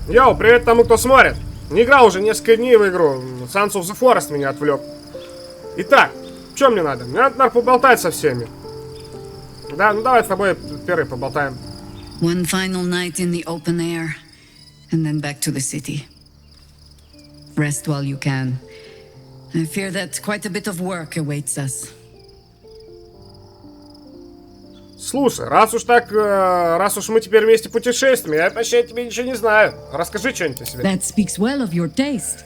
Йоу, привет тому, кто смотрит. Не играл уже несколько дней в игру. Sons of the Forest меня отвлек. Итак, что мне надо? Мне надо поболтать со всеми. Да, ну давай с тобой первый поболтаем. One final night in the open air, and then back to the city. Rest while you can. I fear that quite a bit of work awaits us. Слушай, раз уж мы теперь вместе путешествуем, я вообще о тебе ничего не знаю. Расскажи что-нибудь о себе. That speaks well of your taste.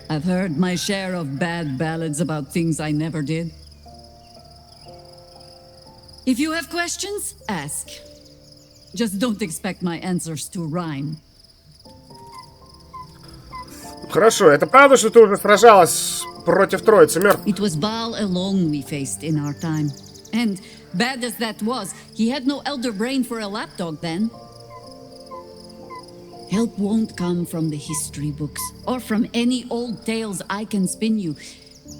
I've heard my share of bad ballads about things I never did. If you have questions, ask. Just don't expect my answers to rhyme. Хорошо, это правда, что ты уже сражалась против Троицы мертвых? It was Baal alone we faced in our time. And bad as that was, he had no elder brain for a lapdog then. Help won't come from the history books or from any old tales I can spin you.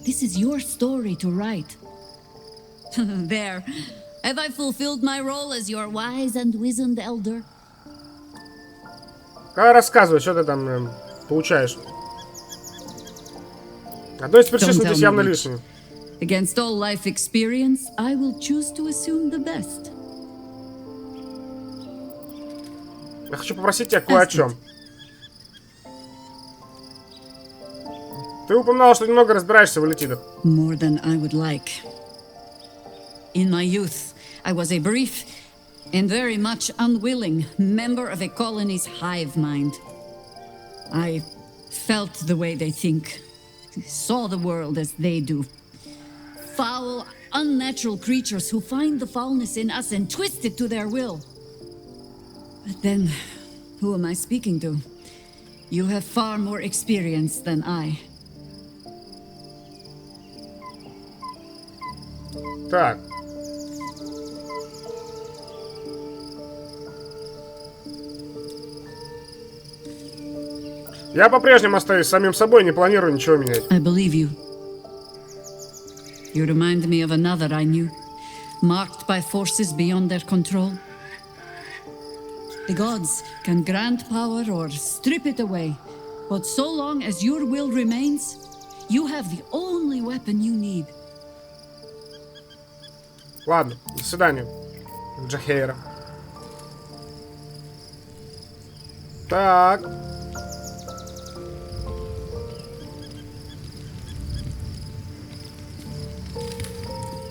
This is your story to write. There. Have I fulfilled my role as your wise and wizened elder? Рассказывай, что ты там получаешь. Одно из перечисленных здесь явно лишнее. Against all life experience, I will choose to assume the best. Я хочу попросить тебя кое о чем. Ты упоминала, что немного разбираешься в иллитидах. More than I would like. In my youth, I was a brief and very much unwilling member of a colony's hive mind. I felt the way they think, saw the world as they do. Foul, unnatural creatures who find the foulness in us and twist it to their will. But then, who am I speaking to? You have far more experience than I. Так. Я по-прежнему остаюсь самим собой, не планирую ничего менять. I believe you. You remind me of another I knew, marked by forces beyond their control. The gods can grant power or strip it away, but so long as your will remains, you have the only weapon you need. Ладно, до свидания, Джахейра. Так.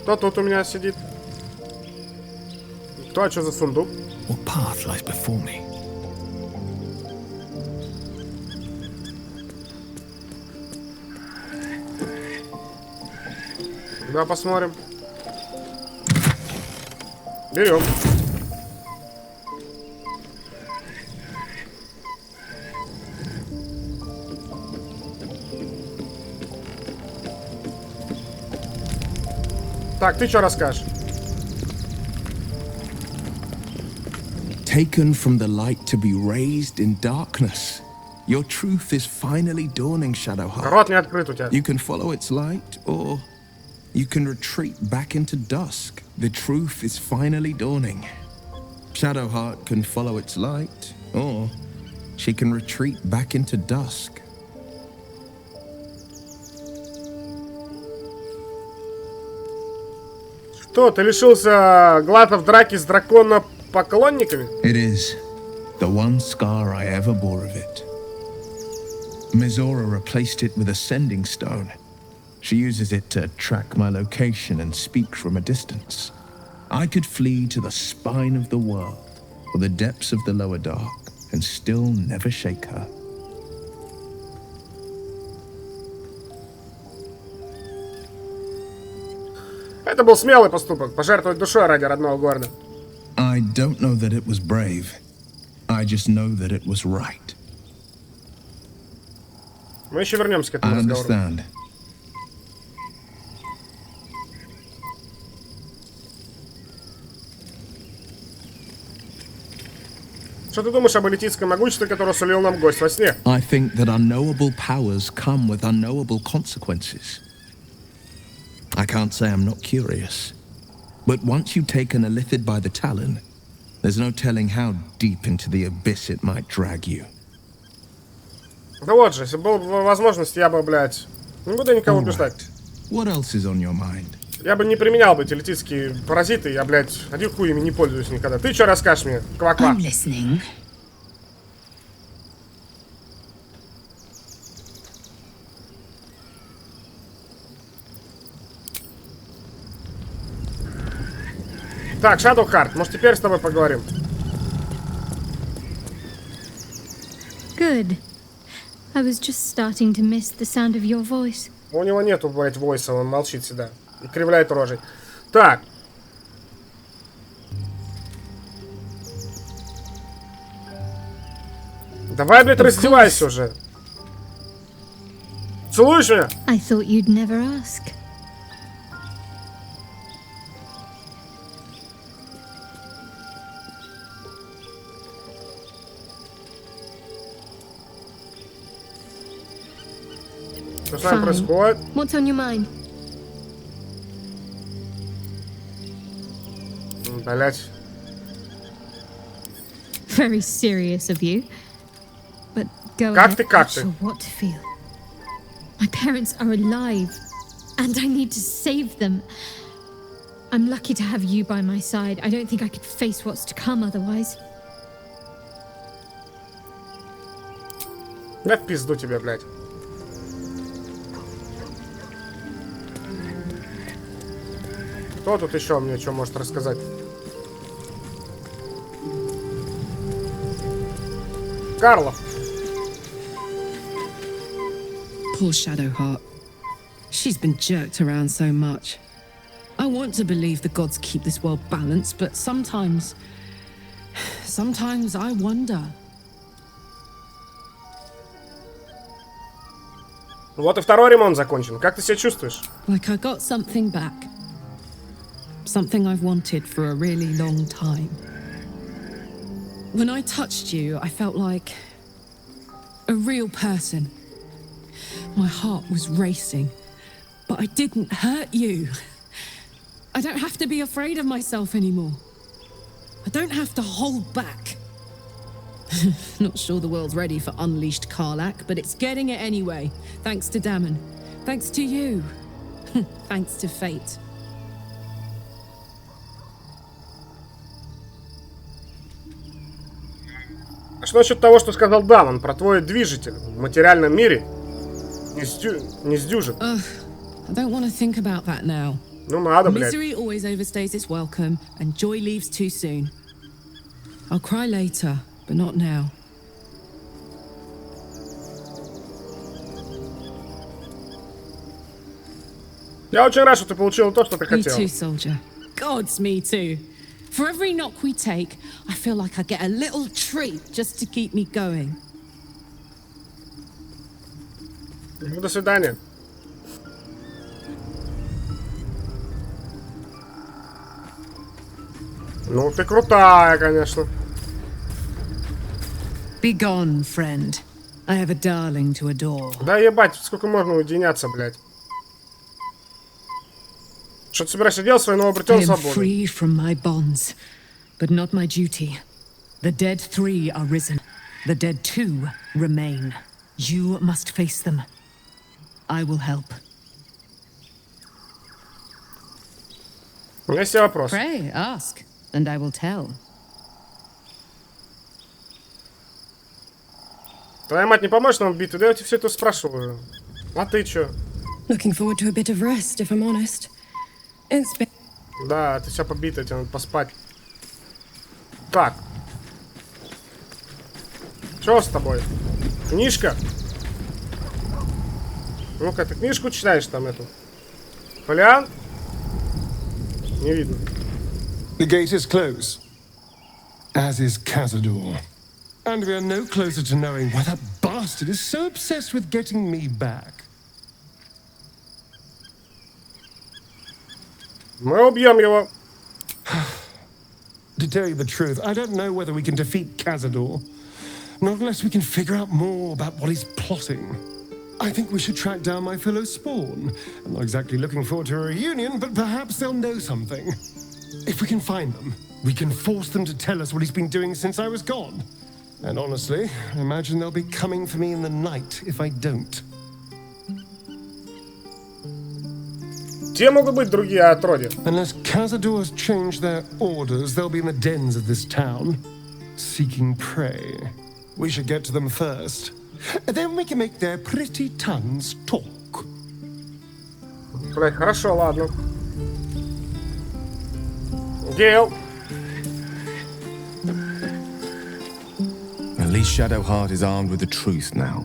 Кто тут у меня сидит? Кто, а что за сундук? What path lies before me? Да, посмотрим. Берем. Так, ты что расскажешь? Taken from the light to be raised in darkness. Your truth is finally dawning, Shadowheart. Рот не открыт у тебя. You can follow its light, or you can retreat back into dusk. The truth is finally dawning. Shadowheart can follow its light, or she can retreat back into dusk. Что, ты лишился глаза в драке с дракона-поклонниками? It is the one scar I ever bore of it. Mizora replaced it with a sending stone. She uses it to track my location and speak from a distance. I could flee to the spine of the world or the depths of the lower dark and still never shake her. Это был смелый поступок, пожертвовать душой ради родного города. I don't know that it was brave. I just know that it was right. Мы еще вернемся к I этому разговору. understand. Что ты думаешь об элитидском могуществе, которое сулил нам гость во сне? I think that unknowable powers come with unknowable consequences. I can't say I'm not curious. But once you take an illithid by the talon, there's no telling how deep into the abyss it might drag you. Да вот же, если была бы возможность, я бы, блядь... Не буду никого убеждать. What else is on your mind? Я бы не применял бы эти иллитидские паразиты, я, блядь, один хуй ими не пользуюсь никогда. Ты что расскажешь мне? Ква-ква. I'm listening. Так, Shadowheart, может теперь с тобой поговорим? Good. I was just starting to miss the sound of your voice. У него нету, блядь, войса, он молчит всегда. И кривляет рожей. Так. Давай, блядь, раздевайся уже. Целуешь меня? I thought you'd never ask. Что с нами происходит? What's on your mind? Блять. Very serious of you. But go Как ahead. ты, как Not ты? sure what to feel. My parents are alive, and I need to save them. I'm lucky to have you by my side. I don't think I could face what's to come otherwise. Да в пизду тебе, блядь. Кто тут еще мне что может рассказать? Карлов. Poor Shadowheart. She's been jerked around so much. I want to believe the gods keep this world balanced, but sometimes I wonder. Вот и второй ремонт закончен. Как ты себя чувствуешь? Like I got something back. Something I've wanted for a really long time. When I touched you, I felt like a real person. My heart was racing, but I didn't hurt you. I don't have to be afraid of myself anymore. I don't have to hold back. Not sure the world's ready for unleashed Karlach, but it's getting it anyway. Thanks to Dammon. Thanks to you. Thanks to fate. А что насчет того, что сказал Дамон про твой движитель в материальном мире? Не сдюжит. I don't want to think about that now. Ну надо, блядь. Misery always overstays its welcome, and joy leaves too soon. I'll cry later, but not now. Я очень рад, что ты получил то, что ты Me хотел. too, soldier. Gods, me too. For every knock we take, I feel like I get a little treat just to keep me going. Ну, до свидания. Ну, ты крутая, конечно. Be gone, friend. I have a darling to adore. Да ебать, сколько можно уединяться, блядь. Что ты собираешься делать своей новообретенной I am свободой? free from my bonds, but not my duty. The dead 3 are risen. The dead 2 remain. You must face them. I will help. У меня есть вопрос. Pray, ask, and I will tell. Твоя мать не поможет нам в битве? Да я тебя все это спрашиваю. А ты чё? Looking forward to a bit of rest, if I'm honest. It's been... Да, ты вся побитая, тебе надо поспать. Так. Чё с тобой? Книжка? Ну-ка, ты книжку читаешь там эту? Фолиан? Не видно. The gate is closed, as is Cazador. And we are no closer to knowing why that bastard is so obsessed with getting me back. Мы убьем его. To tell you the truth, I don't know whether we can defeat Cazador. Not unless we can figure out more about what he's plotting. I think we should track down my fellow Spawn. I'm not exactly looking forward to a reunion, but perhaps they'll know something. If we can find them, we can force them to tell us what he's been doing since I was gone. And honestly, I imagine they'll be coming for me in the night if I don't. Те могут быть другие отродья. Unless Cazador has changed their orders, they'll be in the dens of this town, seeking prey. We should get to them first. Then we can make their pretty tongues talk. Блять, хорошо, ладно. Гейл. At least Shadowheart is armed with the truth now.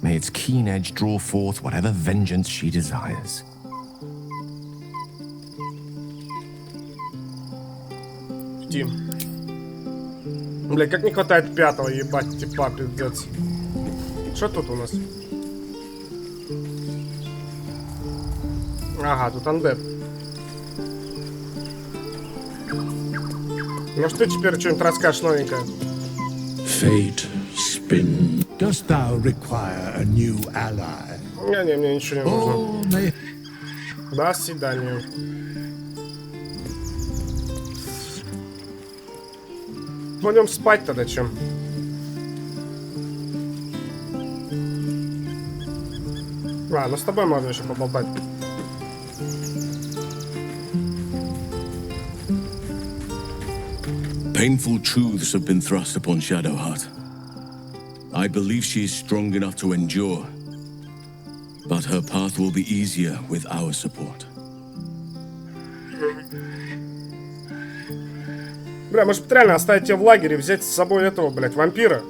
May its keen edge draw forth whatever vengeance she desires. Тим. Бля, как не хватает пятого, ебать, типа, пиздец. Что тут у нас? Ага, тут андед. Может, ты теперь что-нибудь расскажешь новенькое? Fate spin. Dost thou require a new ally? Не, мне ничего не нужно. До свидания. Пойдем спать тогда, чем? Ну с тобой можно еще поболтать. Painful truths have been thrust upon Shadowheart. I believe she is strong enough to endure, but her path will be easier with our support. Бля, может реально оставить тебя в лагере и взять с собой этого, блядь, вампира?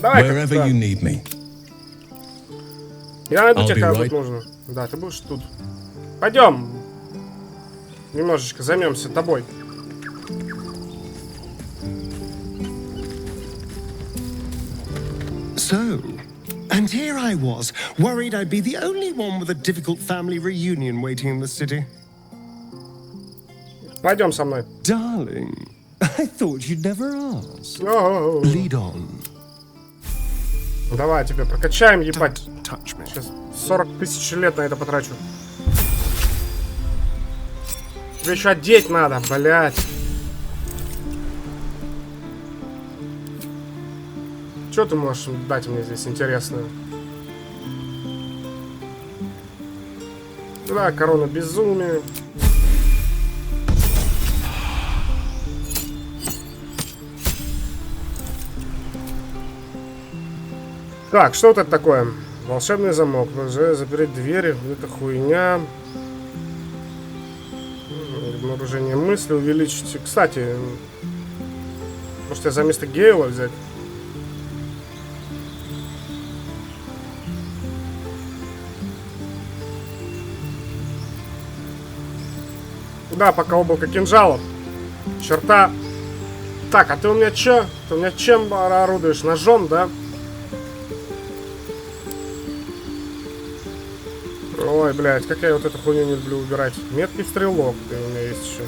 Давай Wherever you need me. Я найду тебя, когда будет нужно. Да, ты будешь тут. Пойдем. Немножечко займемся тобой. So, and here I was, worried I'd be the only one with a difficult family reunion waiting in the city. Пойдем со мной. Darling, I thought you'd never ask. О-о-о. Lead on. Давай тебе прокачаем, ебать. Touch me. Сейчас 40 тысяч лет на это потрачу. Тебе еще одеть надо, блядь. Что ты можешь дать мне здесь интересное? Да, корона безумия. Так, что вот это такое? Волшебный замок. Уже запереть двери. Это хуйня. Обнаружение мысли увеличить. Кстати, может я за место Гейла взять? Да, пока облако кинжалов. Черта. Так, а ты у меня чё? Ты у меня чем орудуешь? Ножом, да? Ой, блядь, как я вот эту хуйню не люблю убирать. Меткий стрелок ты у меня есть еще.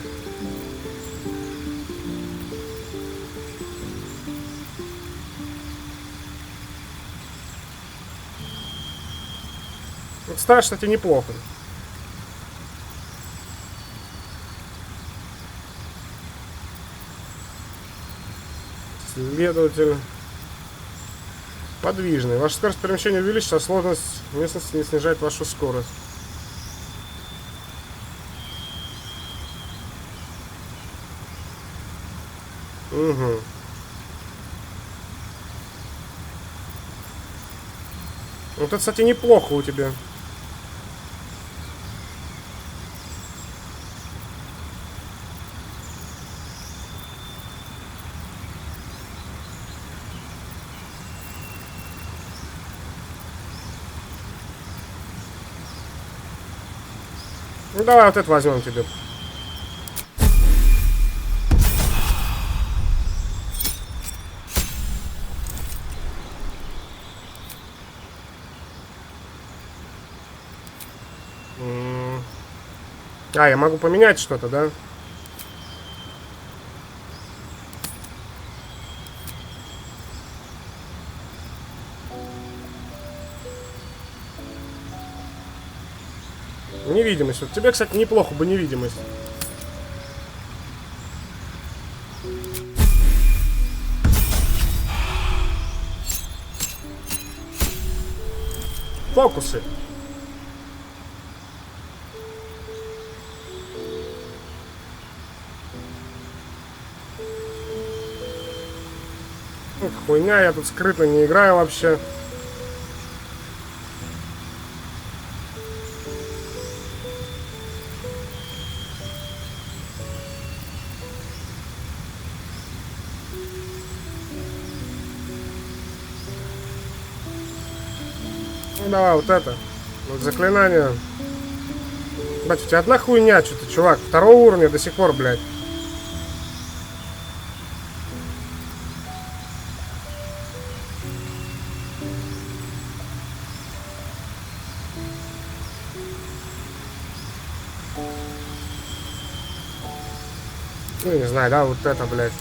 Вот ставишь, кстати, неплохо. Следователь. Подвижный. Ваша скорость перемещения увеличится, а сложность местности не снижает вашу скорость. Угу. Вот это, кстати, неплохо у тебя. Ну давай вот это возьмем тебе. А, я могу поменять что-то, да? Невидимость. Вот тебе, кстати, неплохо бы невидимость. фокусы. Хуйня, я тут скрытно не играю вообще. Ну давай, вот это. Вот заклинание. Блять, у тебя одна хуйня, что-то, чувак. Второго уровня до сих пор, блядь. Ну, не знаю, да, вот это, блядь.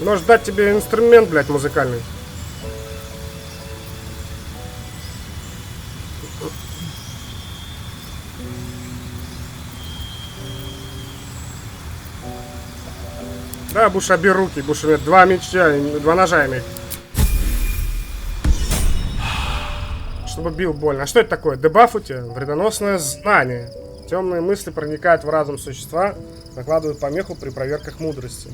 Может дать тебе инструмент, блядь, музыкальный. Да, будешь обе руки, будешь иметь два меча, два ножа иметь. Чтобы бил больно. А что это такое? Дебаф у тебя? Вредоносное знание. Темные мысли проникают в разум существа, накладывают помеху при проверках мудрости.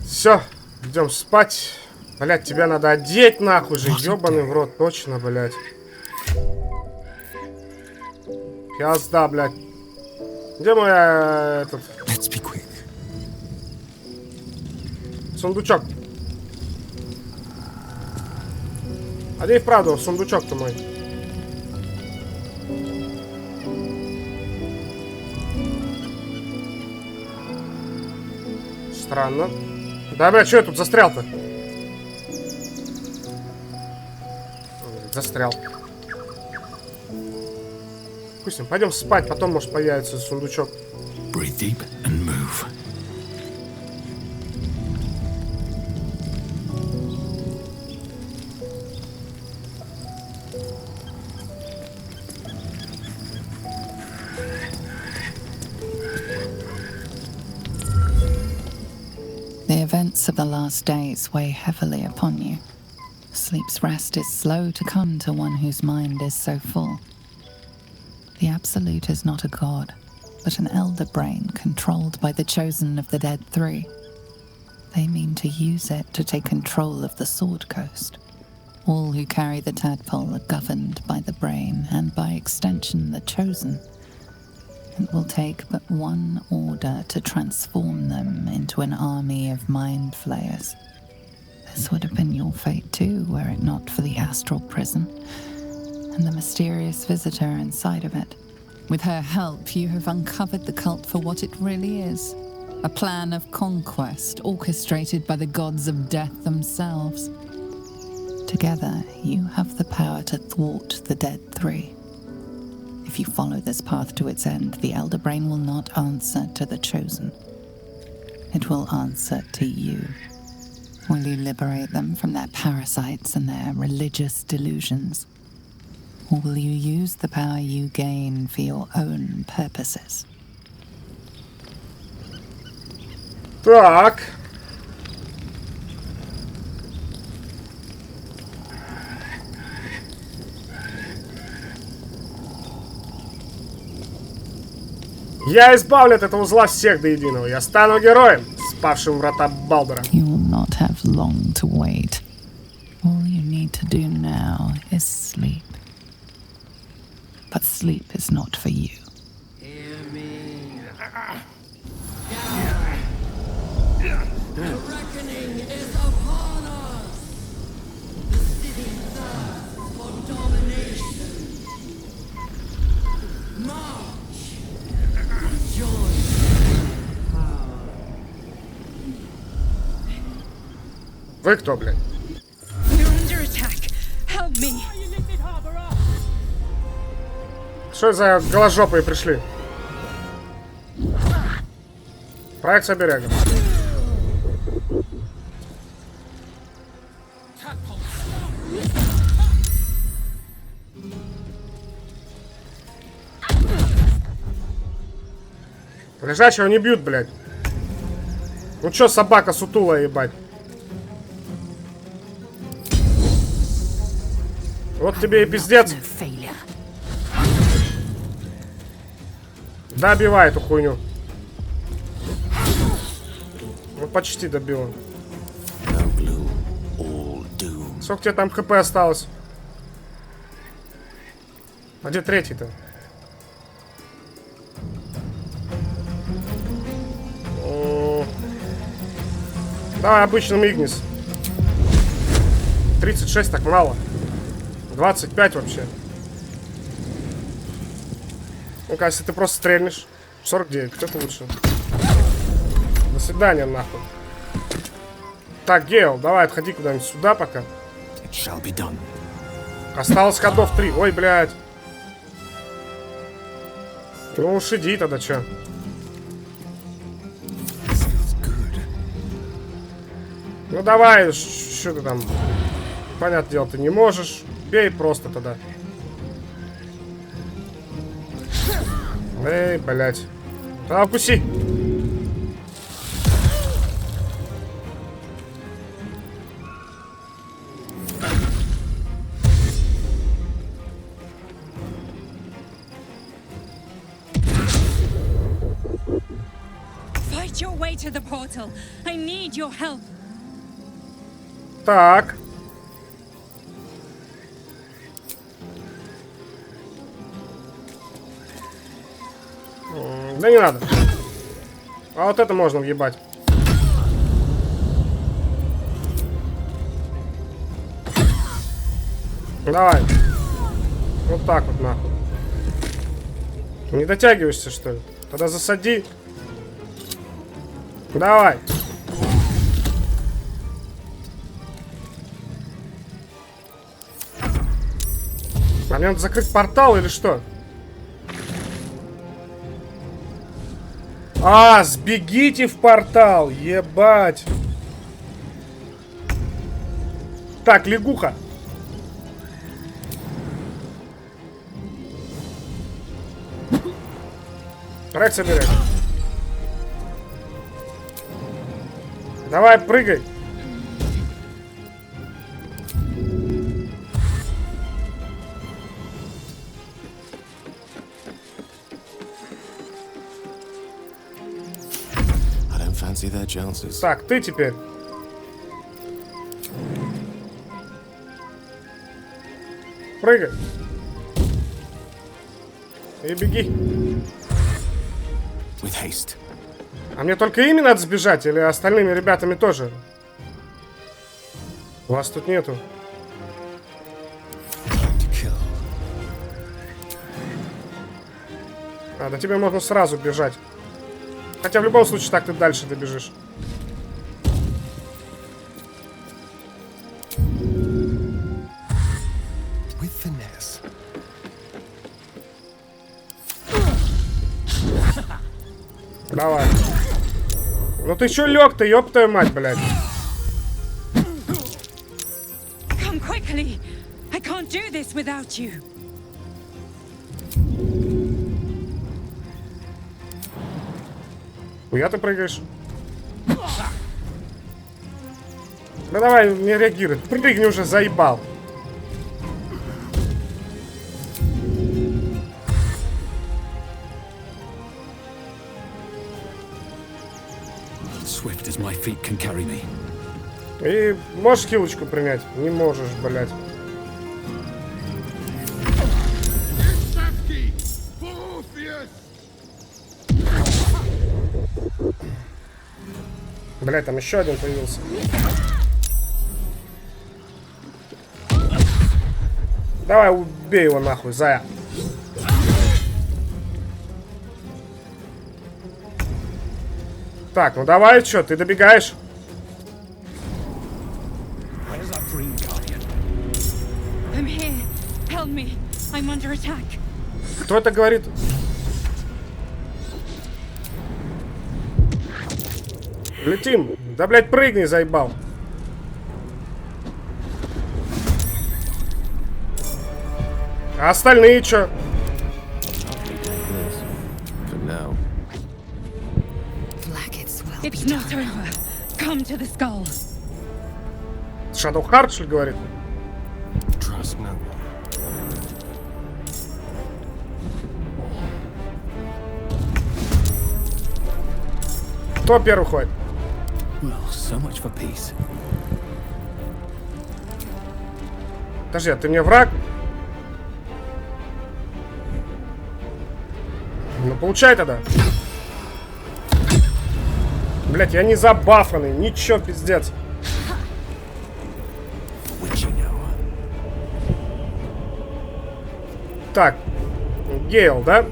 Все, идем спать. Блять, тебя надо одеть нахуй же, ебаный в рот, точно, блять. Пизда, блять. Где мой этот сундучок? А где и вправду сундучок-то мой? Странно. Да, блядь, что я тут застрял-то? Застрял. Пусть пойдем спать, потом может появится сундучок. Breathe deep and move. The events of the last days weigh heavily upon you. Sleep's rest is slow to come to one whose mind is so full. The Absolute is not a god, but an elder brain controlled by the chosen of the Dead Three. They mean to use it to take control of the Sword Coast. All who carry the tadpole are governed by the brain, and by extension the chosen. It will take but one order to transform them into an army of mind flayers. This would have been your fate too, were it not for the astral prison and the mysterious visitor inside of it. With her help, you have uncovered the cult for what it really is. A plan of conquest orchestrated by the gods of death themselves. Together, you have the power to thwart the Dead Three. If you follow this path to its end, the Elder Brain will not answer to the Chosen. It will answer to you. Will you liberate them from their parasites and their religious delusions? Or will you use the power you gain for your own purposes? Так. Я избавлю от этого зла всех до единого. Я стану героем, спавшим врата Балдура. You will not have long to wait. All you need to do now is sleep. But sleep is not for you. Hear me. The reckoning is upon us. The city thirsts for domination. March. Join. Вы кто, блядь? We're under attack. Help me. Что за голожопые пришли? Проект с оберегом. Лежачего не бьют, блядь. Ну чё, собака сутулая, ебать. Вот тебе и пиздец. Добивай эту хуйню. Ну почти добил. Сколько тебе там хп осталось? А где третий-то? Давай обычным Игнис. 36 так мало. 25 вообще. Ну-ка, если ты просто стрельнешь. 49, кто-то лучше. До свидания, нахуй. Так, Гейл, давай отходи куда-нибудь сюда пока. Осталось ходов 3. Ой, блядь. Ну уж иди тогда, чё. Ну давай, что ты там? Понятное дело, ты не можешь. Бей просто тогда. Эй, блядь. Да, укуси. Fight your way to the portal. I need your help. Так. Да не надо. А вот это можно въебать. Давай. Вот так вот нахуй. Не дотягиваешься, что ли? Тогда засади. Давай. А мне надо закрыть портал или что? А, сбегите в портал, ебать. Так, лягуха. Проект соберем. Давай, прыгай. Так, ты теперь. Прыгай. И беги. А мне только ими надо сбежать или остальными ребятами тоже? Вас тут нету. А, до тебя можно сразу бежать. Хотя в любом случае так ты дальше добежишь. Давай. Ну ты чё лёг-то, ёб твою мать, блядь. Come quickly. I can't do this without you. Хуя ты прыгаешь? Да давай, не реагируй. Прыгни уже, заебал. Swift as my feet can carry me. И можешь хилочку принять? Не можешь, блядь. Блядь, там еще один появился. Давай, убей его нахуй, зая. Так, ну давай, что, ты добегаешь? I'm here. Help me. I'm under attack. Кто это говорит? Летим. Да, блядь, прыгни, заебал. А остальные чё? It's not over. Come to the skull. Shadow Heart, что ли, говорит? Trust no one. Кто первый ходит? Well, so much for peace. Подожди, а ты мне враг? Ну, получай тогда. Блять, я не забафанный, ничего, пиздец. Так, Гейл, да?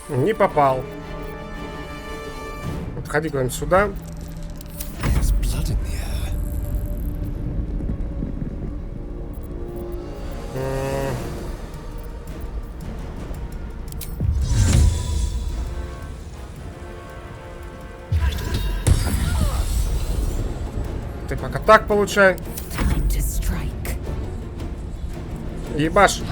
Не попал. Подходи куда-нибудь сюда. Ты пока так получай. Ебашь.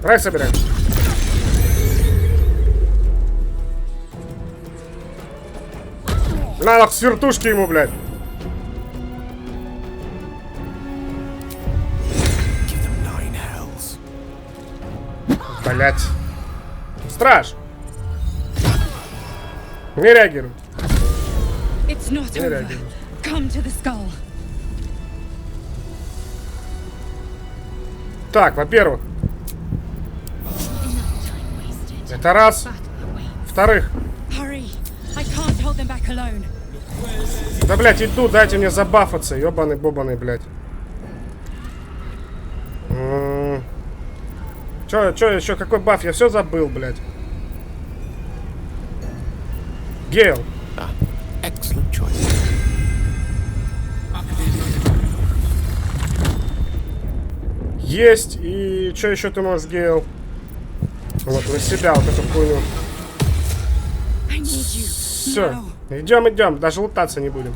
Давай собираем. Надо с вертушки ему, блядь. Блядь. Страж. Не реагируй. Не реагируй. Так, во-первых. Это раз. Во-вторых. Да, блядь, иду, дайте мне забафаться. Ёбаный-бобаный, блядь. Чё еще? Какой баф? Я все забыл, блядь. Гейл. Есть. И что еще ты можешь, Гейл? Вот, на себя вот эту хуйню. Все. Идем. Даже лутаться не будем.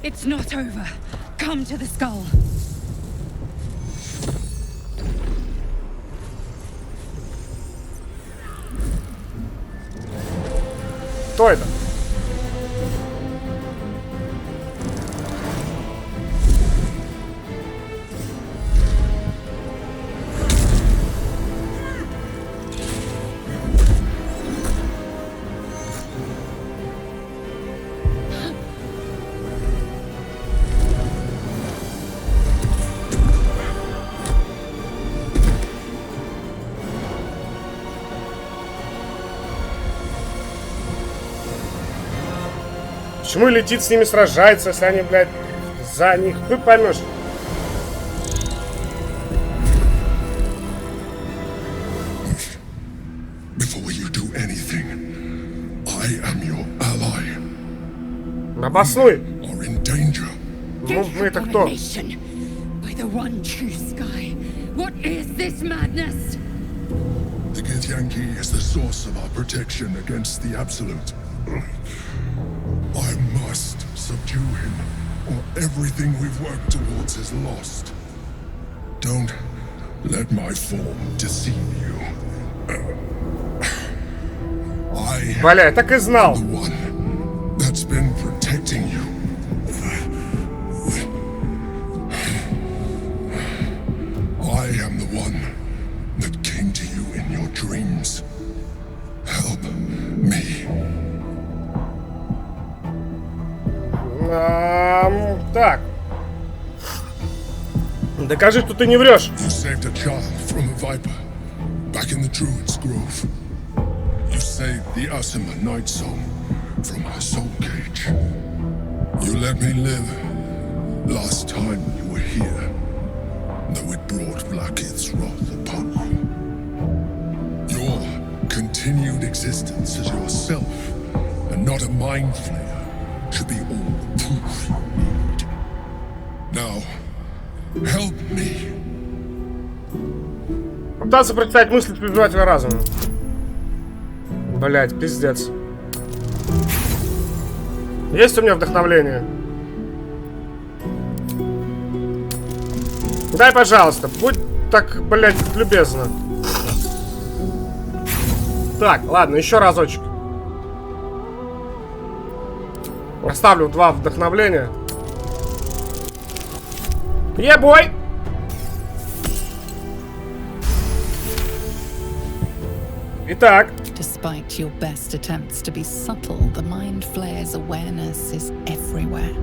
It's not over. Come to the skull. Кто это? Почему Иллитид с ними сражается, если они, блядь, за них? Ты поймешь. Обоснуй. Ну, мы-то кто? The Githyanki is the source of our protection against the Absolute. I must subdue him, or everything we've worked towards is lost. Don't let my form deceive you. Бля, я так и знал. The one that's been protecting you. I am the one that came to you in your dreams. Help me. Так. Докажи, что ты не врешь. You saved a child from a viper back in the Druid's Grove. You saved the Asima Night Song from her soul cage. You let me live last time you were here, though it brought Blackith's wrath upon you. Your continued existence as yourself and not a mind flayer should be all the proof you need. Now, help me. Пытаться представить мысли свежевателя разума. Блять, пиздец. Есть у меня вдохновление? Дай, пожалуйста, будь так, блять, любезно. Так, ладно, еще разочек. Оставлю 2 вдохновления. Ебой! Итак. Despite your best attempts to be subtle, the mind flayer's awareness is everywhere.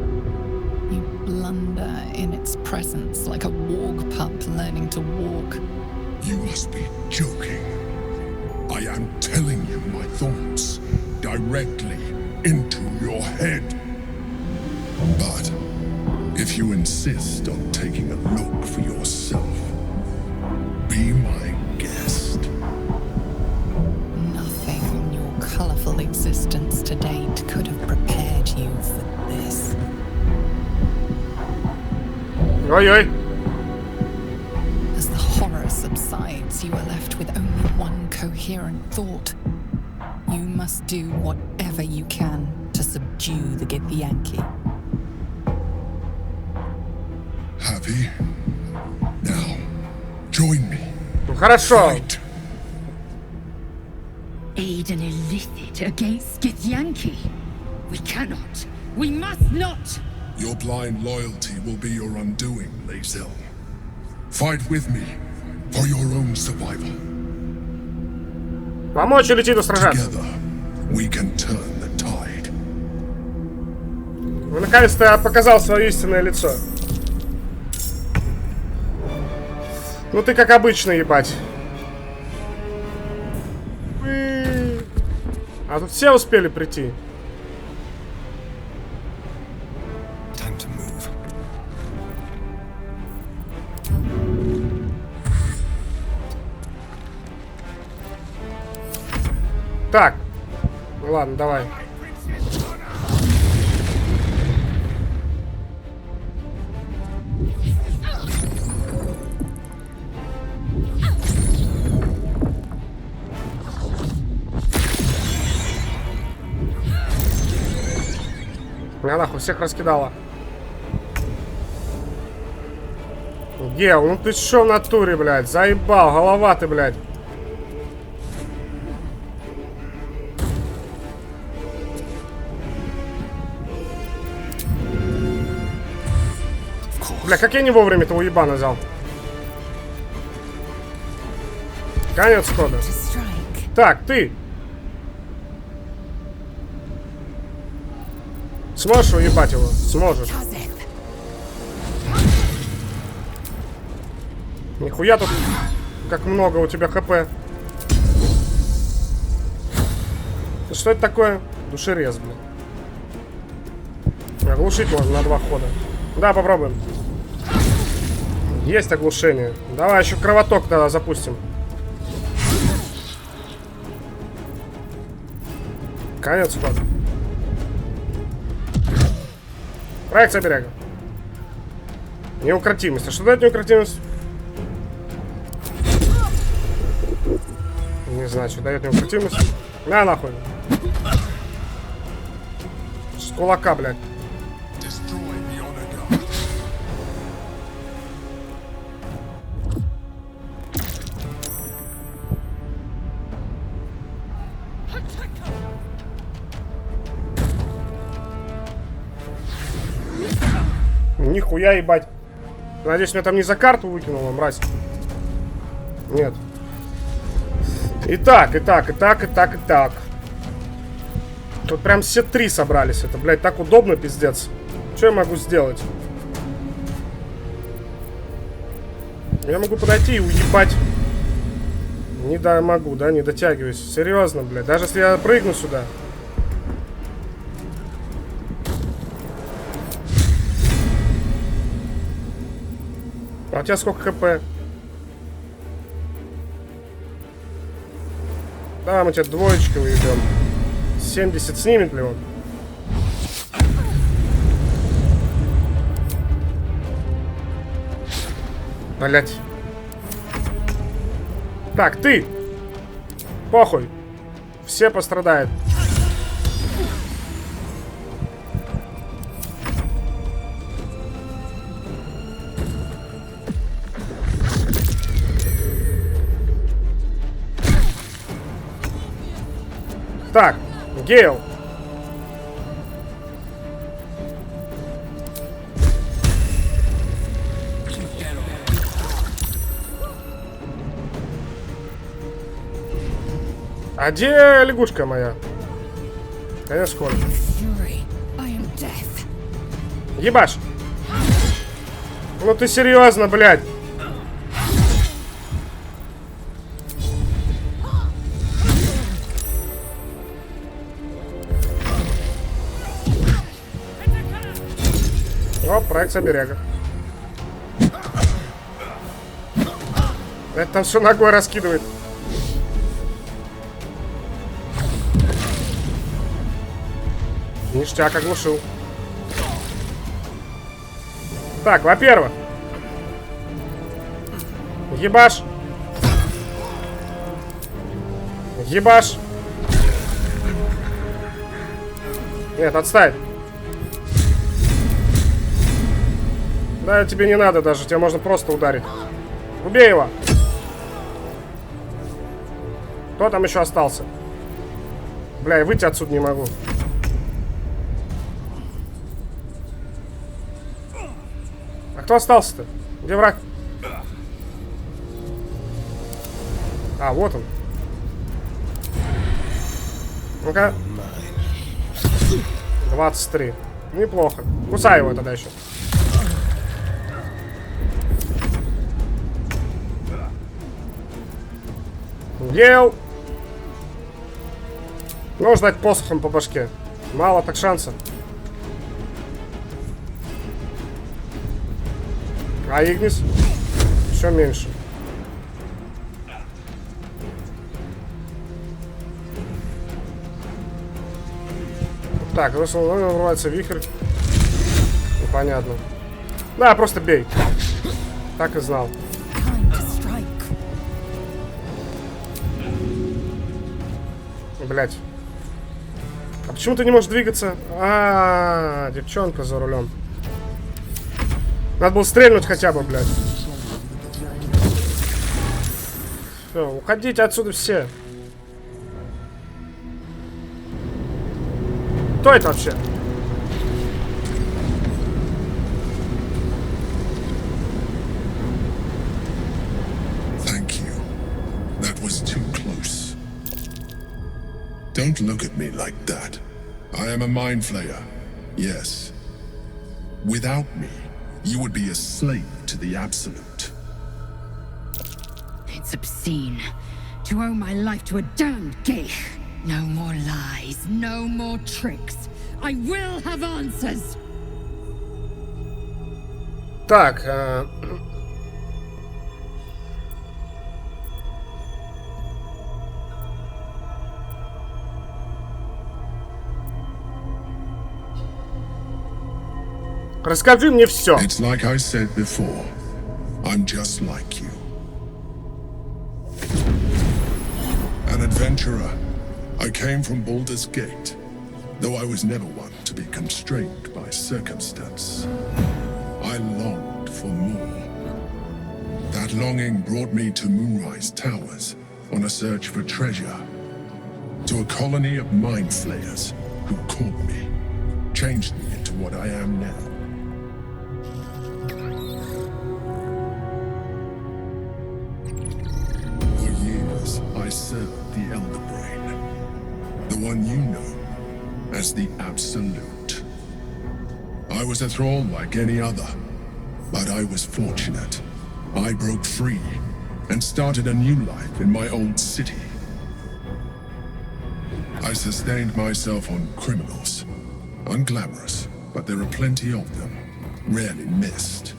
You blunder in its presence like a warg pup learning to walk. You must be joking. I am telling you my thoughts directly into your head. But if you insist on taking a look for yourself, be my guest. Nothing in your colorful existence to date could have prepared you for this. Ой-ой. As the horror subsides, you are left with only one coherent thought. You must do whatever you can to subdue the Githyanki. Happy? Now, join me. Хорошо. Aid an Иллитид against Githyanki. We cannot. We must not. Your blind loyalty will be your undoing, Lae'zel. Fight with me for your own survival. Помочь Иллитиду сражаться. Together, we can turn the tide. Вы наконец-то показал свое истинное лицо. Ну ты как обычно, ебать. А тут все успели прийти. Так, ну ладно, давай. Меня нахуй всех раскидала. Гел, ну ты шо в натуре, блядь? Заебал, голова ты, блядь. Бля, как я не вовремя этого ебана взял? Конец хода. Так, ты. Сможешь уебать его? Сможешь. Нихуя тут как много у тебя хп. Что это такое? Душерез, блин. Оглушить можно на 2 хода. Да, попробуем. Есть оглушение. Давай еще кровоток тогда запустим. Конец хода. Проекция берега. Неукротимость. А что дает неукротимость? Не знаю, что дает неукротимость. На нахуй. С кулака, блядь. Нихуя ебать. Надеюсь, меня там не за карту выкинуло, мразь. Нет. Итак. Тут прям все 3 собрались. Это, блядь, так удобно, пиздец. Что я могу сделать? Я могу подойти и уебать. Не могу, да? Не дотягиваюсь. Серьезно, блядь. Даже если я прыгну сюда. А у тебя сколько хп? Да, мы тебя двоечкой уебем. 70 снимет ли он? Блять. Так, ты! Похуй. Все пострадают. Так, Гейл. А где лягушка моя? Конечно, скоро. Ебаш. Ну ты серьезно, блядь. О, проект оберега. Это там все ногой раскидывает. Ништяк оглушил. Так, во-первых. Ебаш. Ебаш. Нет, отставь. Да, тебе не надо даже, тебе можно просто ударить. Убей его. Кто там еще остался? Бля, я выйти отсюда не могу. А кто остался-то? Где враг? А, вот он. Ну-ка. 23. Неплохо. Кусай его тогда еще. Гейл. Нужно дать посохом по башке. Мало так шансов. А Игнис? Еще меньше. Так, вырывается вихрь. Непонятно. Да, просто бей. Так и знал. Блять. А почему ты не можешь двигаться? Девчонка за рулем. Надо было стрельнуть хотя бы, блядь. Все, уходите отсюда все. Кто это вообще? Don't look at me like that. I am a mind flayer. Yes. Without me, you would be a slave to the Absolute. It's obscene to owe my life to a damned geek. No more lies, no more tricks. I will have answers. Так, расскажи мне все. It's like I said before. I'm just like you. An adventurer. I came from Baldur's Gate, though I was never one to be constrained by circumstance. I longed for more. That longing brought me to Moonrise Towers on a search for treasure. To a colony of mind flayers who caught me, changed me into what I am now. I served the Elder Brain, the one you know as the Absolute. I was a thrall like any other, but I was fortunate. I broke free and started a new life in my old city. I sustained myself on criminals. Unglamorous, but there are plenty of them, rarely missed.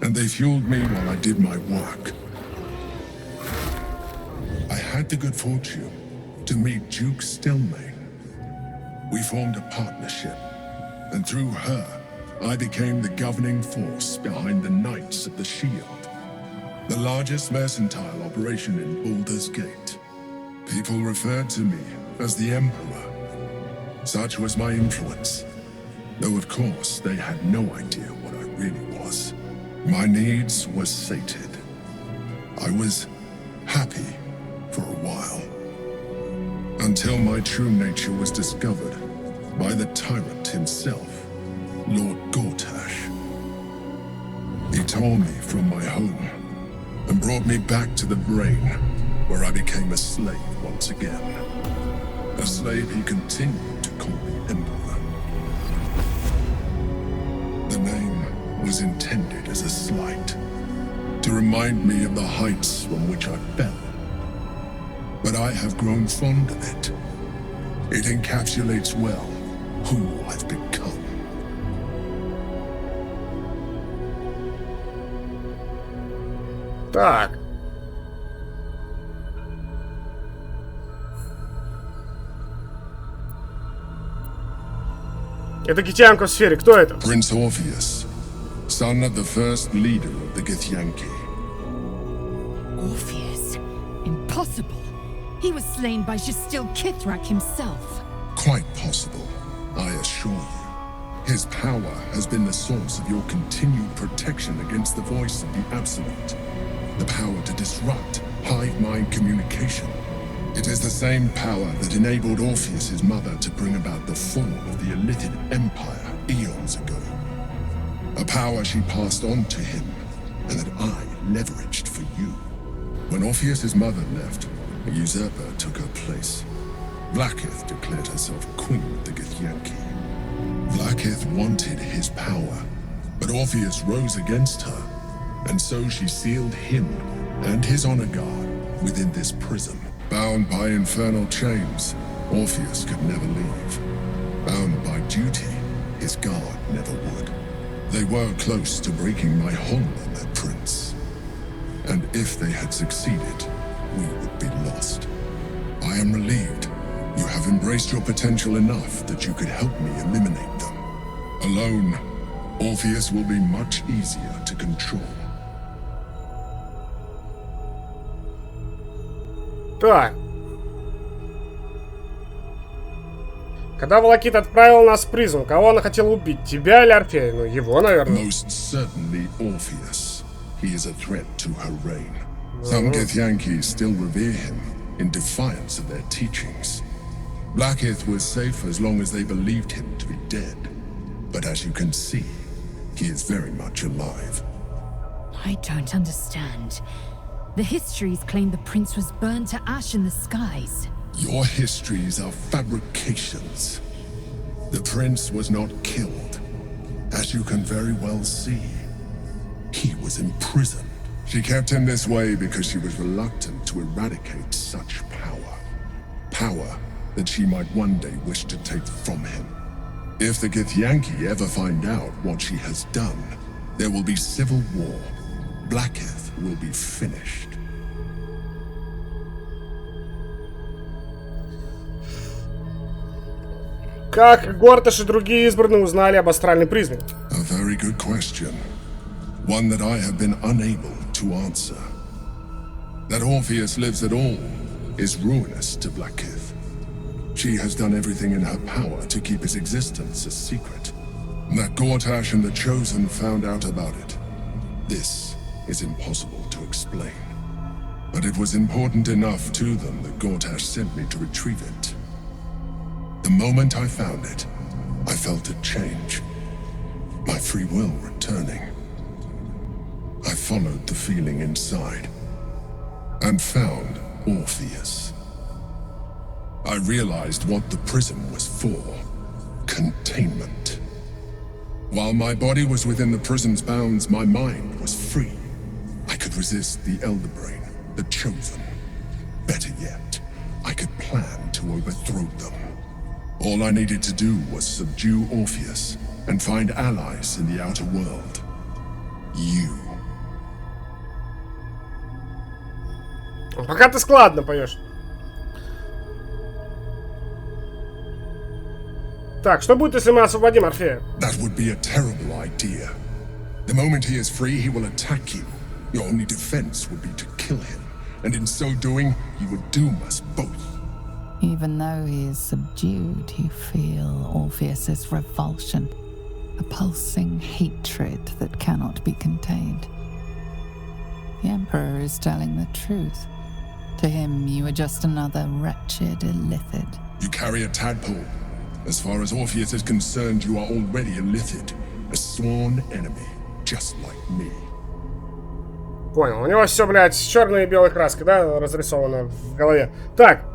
And they fueled me while I did my work. I had the good fortune to meet Duke Stelmane. We formed a partnership, and through her, I became the governing force behind the Knights of the Shield, the largest mercantile operation in Baldur's Gate. People referred to me as the Emperor. Such was my influence, though of course they had no idea what I really was. My needs were sated. I was happy for a while, until my true nature was discovered by the tyrant himself, Lord Gortash. He tore me from my home and brought me back to the brain, where I became a slave once again. A slave he continued to call me Emperor. The name was intended as a slight, to remind me of the heights from which I fell. But I have grown fond of it. It encapsulates well who I've become. Так. Это китянка в сфере. Кто это? Prince Orpheus, son of the first leader of the Githyanki. Orpheus? Impossible. He was slain by Justil Kithrak himself. Quite possible, I assure you. His power has been the source of your continued protection against the voice of the Absolute. The power to disrupt hive mind communication. It is the same power that enabled Orpheus's mother to bring about the fall of the Illitid Empire eons ago. A power she passed on to him, and that I leveraged for you. When Orpheus's mother left, a usurper took her place. Vlaakith declared herself queen of the Githyanki. Vlaakith wanted his power, but Orpheus rose against her, and so she sealed him and his honor guard within this prison. Bound by infernal chains, Orpheus could never leave. Bound by duty, his guard never would. They were close to breaking my hold on that prince. And if they had succeeded, we would be lost. I am relieved. You have embraced your potential enough that you could help me eliminate them. Alone, Orpheus will be much easier to control. Так. Когда Волокит отправил нас в призм, кого она хотела убить? Тебя или Орфея? Ну, его, наверное. Most certainly Orpheus. He is a threat to her reign. Some Githyanki still revere him in defiance of their teachings. Vlaakith was safe as long as they believed him to be dead. But as you can see, he is very much alive. I don't understand. The histories claim the prince was burned to ash in the skies. Your histories are fabrications. The prince was not killed. As you can very well see, he was imprisoned. She kept him this way because she was reluctant to eradicate such power. Power that she might one day wish to take from him. If the Githyanki ever find out what she has done, there will be civil war. Vlaakith will be finished. Как Горташ и другие избранные узнали об астральной призме? A very good question. One that I have been unable to answer. That Orpheus lives at all is ruinous to Vlaakith. She has done everything in her power to keep his existence a secret. That Gortash and the Chosen found out about it. This is impossible to explain. But it was important enough to them that Gortash sent me to retrieve it. The moment I found it, I felt a change. My free will returning. I followed the feeling inside and found Orpheus. I realized what the prism was for. Containment. While my body was within the prison's bounds, my mind was free. I could resist the Elder Brain, the Chosen. Better yet, I could plan to overthrow them. All I needed to do was subdue Orpheus and find allies in the outer world. You. Пока ты складно поешь. Так, что будет, если мы освободим Орфея? That would be a terrible idea. The moment he is free, he will attack you. Your only defense would be to kill him, and in so doing, he would doom us both. Even though he is subdued, you feel Orpheus's revulsion, a pulsing hatred that cannot be contained. The Emperor is telling the truth. To him, you are just another wretched Illitid. You carry a tadpole. As far as Orpheus is concerned, you are already Illitid, a sworn enemy, just like me. Понял. У него все, блядь, с черной и белой краской, да, разрисовано в голове. Так.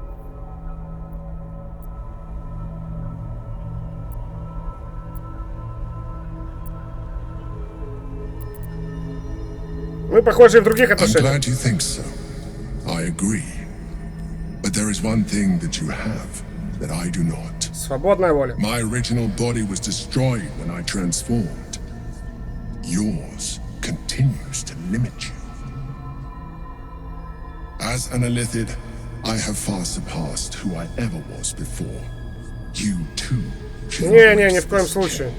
Мы похожи и в других отношениях. I'm glad you think so. I agree. But there is one thing that you have that I do not. Свободная воля. My original body was destroyed when I transformed. Yours continues to limit you. As an Illitid, I have far surpassed who I ever was before. You too. Не, ни в коем случае.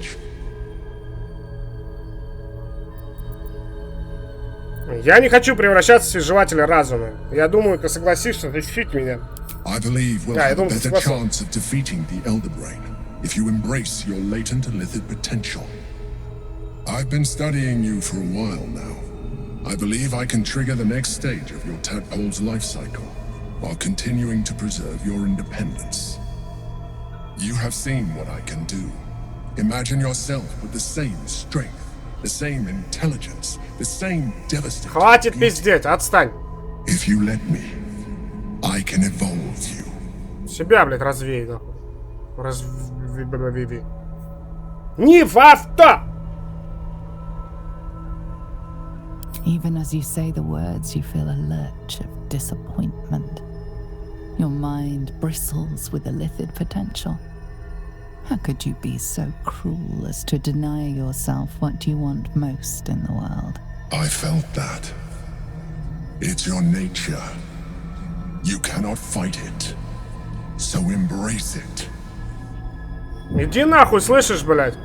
Я не хочу превращаться в свежевателя разума. Я думаю, ты согласишься защитить меня. I believe we'll have a better chance of defeating the Elder Brain if you embrace your latent Illitid potential. I've been studying you for a while now. I believe I can trigger the next stage of your tadpole's life cycle while continuing to preserve your independence. You have seen what I can do. Imagine yourself with the same strength, the same intelligence, the same devastating. Хватит пиздеть, отстань. If you let me, I can evolve you. Себя, блядь, развей, нахуй. Развей. Не в авто! Even as you say the words, you feel a lurch of disappointment. Your mind bristles with Illitid potential. How could you be so cruel as to deny yourself what you want most in the world? I felt that. It's your nature. You cannot fight it. So embrace it. Иди нахуй, слышишь, блядь?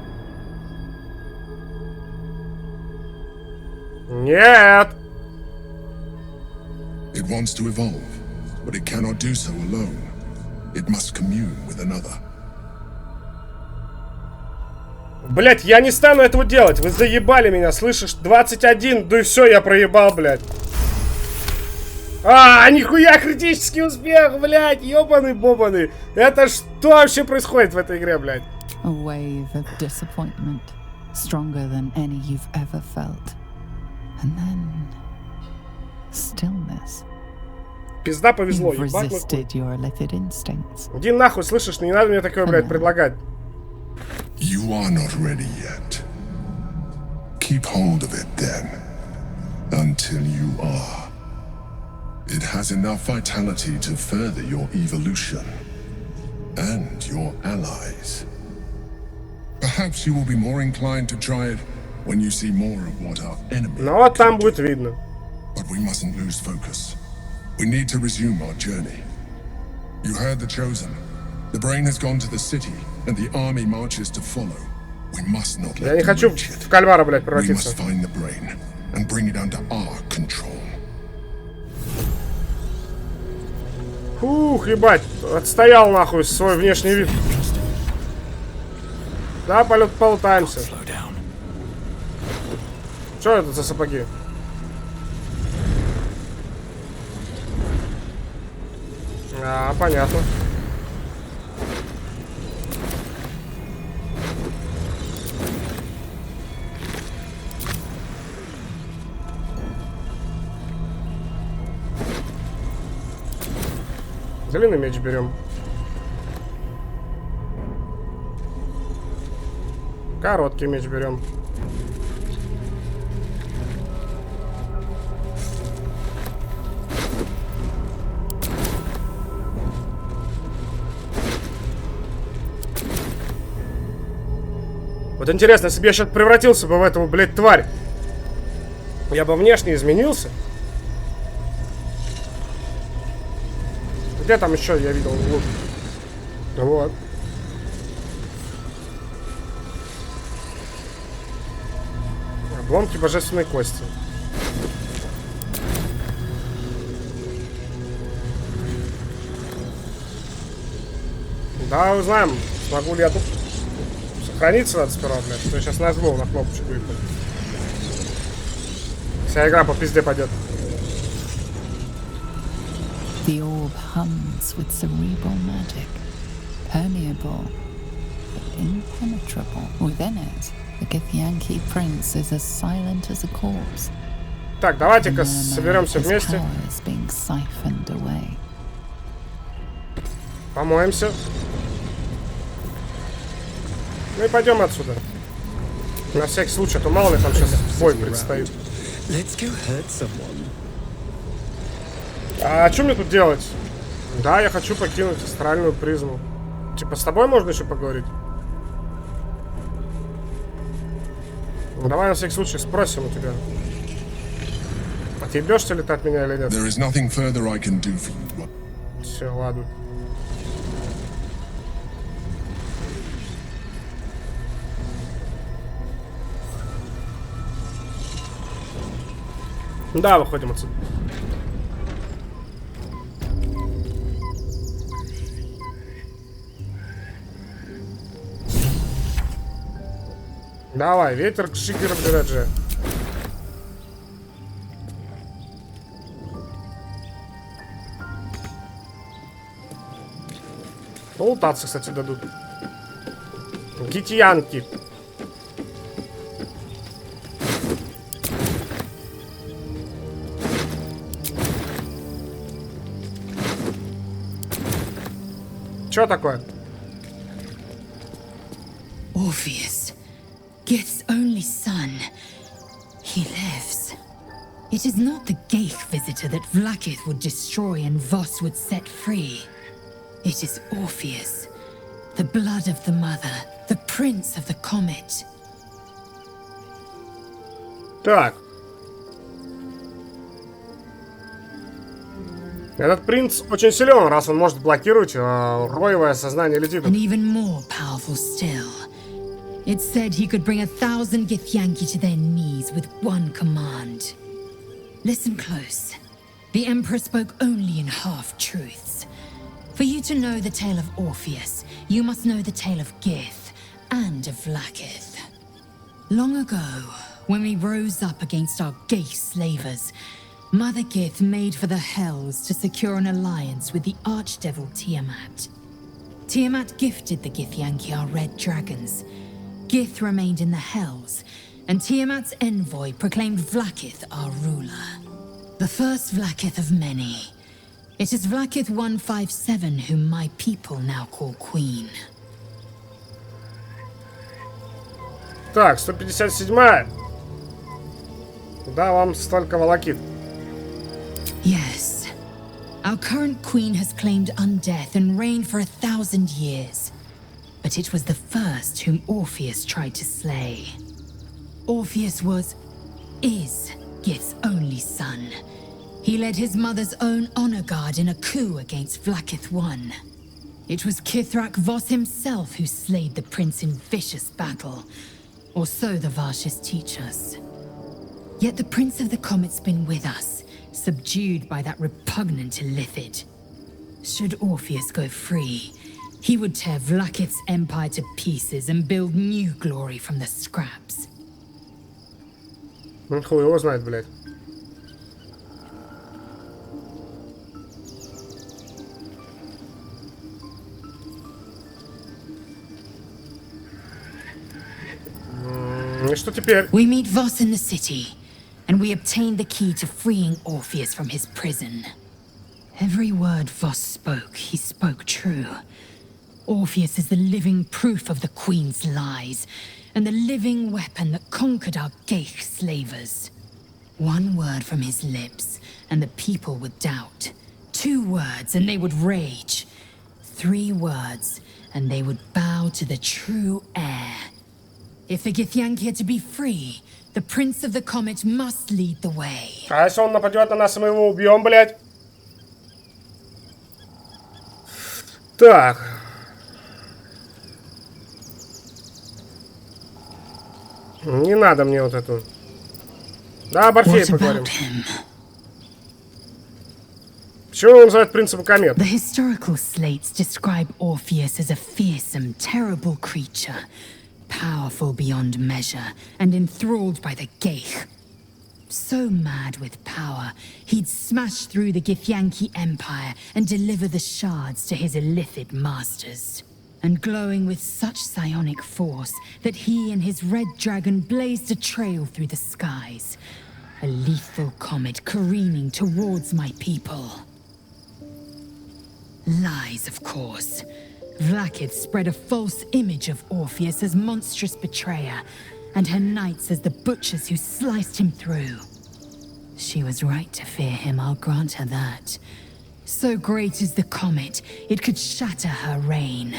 Нет. It wants to evolve, but it cannot do so alone. It must commune with another. Блять, я не стану этого делать. Вы заебали меня, слышишь? 21, да и все, я проебал, блядь. Нихуя, критический успех, блядь, ёбаный-бобаный. Это что вообще происходит в этой игре, блядь? A wave of disappointment, stronger than any you've ever felt. And then stillness. Пизда повезло, You've ебать. resisted your Illitid instincts. Иди нахуй, слышишь? Не надо мне такое, блядь, предлагать. You are not ready yet. Keep hold of it then, until you are. It has enough vitality to further your evolution and your allies. Perhaps you will be more inclined to try it when you see more of what our enemy. Ну вот там будет видно. But we mustn't lose focus. We need to resume our journey. You heard the Chosen. The brain has gone to the city, and the army marches to follow. We must not let Я не хочу в кальмара, блядь, We превратиться. must find the brain and bring it under our control. Фух, ебать, отстоял нахуй свой внешний вид. Да, полутаемся. Что это за сапоги? Понятно. Длинный меч берем. Короткий меч берем. Вот интересно, если бы я сейчас превратился бы в эту, блядь, тварь, я бы внешне изменился. Где там еще я видел лук? Вот. Обломки божественной кости. Да, узнаем, смогу ли я тут сохраниться надо сперва, блядь. Что я сейчас нажму на кнопочку и вся игра по пизде пойдет. The orb hums with cerebral magic, permeable but impenetrable. Within it, the Githyanki prince is as silent as a corpse. Так, давайте-ка соберемся вместе. Помоемся. Ну и пойдем отсюда. На всякий случай, а то мало ли там сейчас бой предстоит. А что мне тут делать? Да, я хочу покинуть астральную призму. Типа с тобой можно еще поговорить? Ну, давай на всякий случай спросим у тебя. Отъебешься ли ты от меня или нет? Все, ладно. Да, выходим отсюда. Давай, ветер к шикеру же. Лутаться, кстати, дадут. Гитьянки. Что такое? Orpheus, Gith's only son. He lives. It is not the Geich visitor that Vlaakith would destroy and Voss would set free. It is Orpheus, the blood of the mother, the prince of the comet. Так. Этот принц очень силен, раз он может блокировать роевое сознание иллитидов. And even more powerful still. It said he could bring 1,000 Githyanki to their knees with one command. Listen close. The Emperor spoke only in half-truths. For you to know the tale of Orpheus, you must know the tale of Gith and of Vlaakith. Long ago, when we rose up against our Geich slavers, Mother Gith made for the Hells to secure an alliance with the Archdevil Tiamat. Tiamat gifted the Githyanki our red dragons. Gith remained in the Hells, and Tiamat's envoy proclaimed Vlaakith our ruler. The first Vlaakith of many. It is Vlaakith 157 whom my people now call Queen. Так, 157-я. Да, вам столько волокит. Yes. Our current queen has claimed undeath and reigned for 1,000 years. But it was the first whom Orpheus tried to slay. Orpheus is Gith's only son. He led his mother's own honor guard in a coup against Vlaakith I. It was Kithrak Voss himself who slayed the prince in vicious battle. Or so the Varshas teach us. Yet the Prince of the Comet's been with us, subdued by that repugnant Illitid. Should Orpheus go free, he would tear Vlaakith's empire to pieces and build new glory from the scraps. Хуй его знает, блядь. И что теперь? We meet Voss in the city, and we obtain the key to freeing Orpheus from his prison. Every word Voss spoke, he spoke true. Orpheus is the living proof of the Queen's lies, and the living weapon that conquered our Geich slavers. One word from his lips, and the people would doubt. 2 words, and they would rage. 3 words, and they would bow to the true heir. If the Githyanki are to be free, the Prince of the Comet must lead the way. А если он нападет на нас, мы его убьем, блядь? Так. Не надо мне вот эту. Да, об Орфее поговорим. Почему его называют принцем комет? The historical slates describe Orpheus as a fearsome, terrible creature, powerful beyond measure, and enthralled by the Geich. So mad with power, he'd smash through the Githyanki Empire and deliver the shards to his Illitid masters. And glowing with such psionic force that he and his red dragon blazed a trail through the skies. A lethal comet careening towards my people. Lies, of course. Vlakith spread a false image of Orpheus as monstrous betrayer, and her knights as the butchers who sliced him through. She was right to fear him, I'll grant her that. So great is the comet, it could shatter her reign.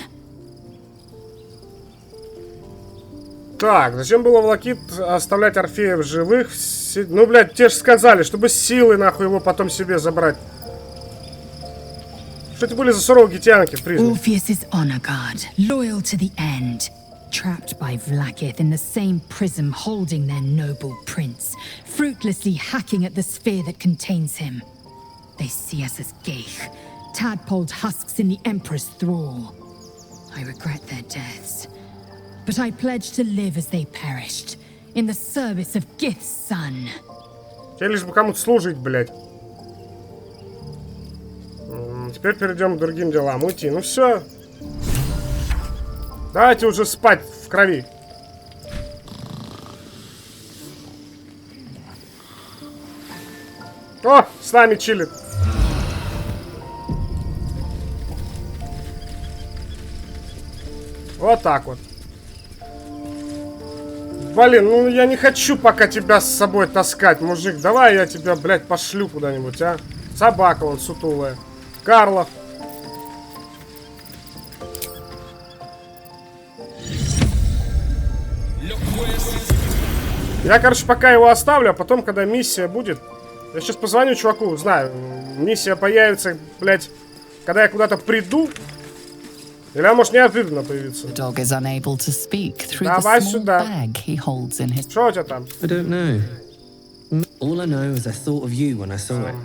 Так, зачем было Влакит оставлять Орфея в живых? Ну, блядь, те же сказали, чтобы силы, нахуй, его потом себе забрать. Что это были за суровые гитянки, признак? Orpheus is honor guard, loyal to the end. Trapped by Vlakith in the same prism holding their noble prince, fruitlessly hacking at the sphere that contains him. They see us as Geich, tadpoled husks in the Emperor's thrall. I regret their deaths, but I pledge to live as they perished, in the service of Gith's son. Тебе лишь бы кому-то служить, блядь. Теперь перейдем к другим делам. Уйти. Ну все. Давайте уже спать в крови. О, с нами чилит. Вот так вот. Блин, ну я не хочу пока тебя с собой таскать, мужик. Давай я тебя, блядь, пошлю куда-нибудь, а. Собака вон сутулая. Карлов. Я, короче, пока его оставлю, а потом, когда миссия будет... Я сейчас позвоню чуваку, знаю. Миссия появится, блядь, когда я куда-то приду. Или она может неожиданно появиться. Давай сюда. Что у тебя там?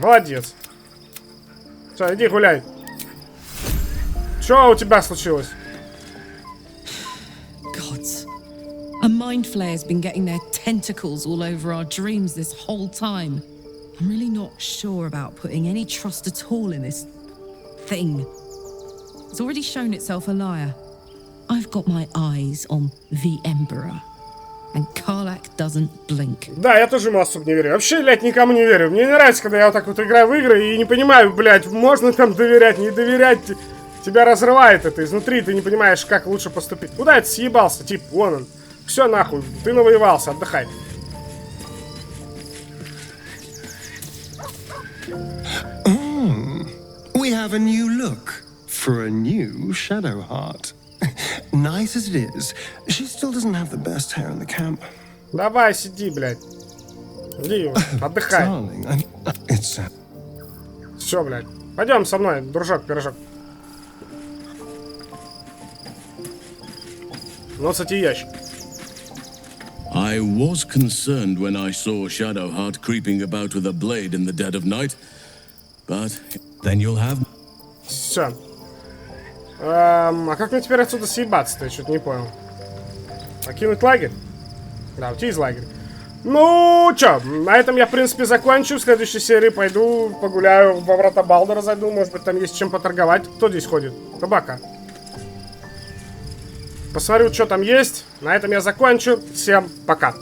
Молодец. Все, иди гуляй. Что у тебя случилось? A mind flayer's been getting their tentacles all over our dreams this whole time. I'm really not sure about putting any trust at all in this thing. It's already shown itself a liar. I've got my eyes on the Emperor. And Karlach doesn't blink. Да, я тоже ему особо не верю. Вообще, блядь, никому не верю. Мне не нравится, когда я вот так вот играю в игры и не понимаю, блядь, можно там доверять, не доверять. Тебя разрывает это изнутри, ты не понимаешь, как лучше поступить. Куда это съебался? Тип, вон он. Все нахуй, ты навоевался, отдыхай. We have a new look for a new Shadowheart. Nice as it is, she still doesn't have the best hair in the camp. Давай, сиди, блядь. Иди, отдыхай. Все, блядь. Пойдем со мной, дружок, пирожок. Ну, кстати, ящик. I was concerned when I saw Shadowheart creeping about with a blade in the dead of night, but then you'll have... Все. А как мне теперь отсюда съебаться-то? Я что-то не понял. Покинуть лагерь? Да, уйти из лагеря. Ну, чё, на этом я, в принципе, закончу. В следующей серии пойду погуляю, во врата Балдура зайду. Может быть, там есть чем поторговать. Кто здесь ходит? Табака. Посмотрю, что там есть. На этом я закончу. Всем пока.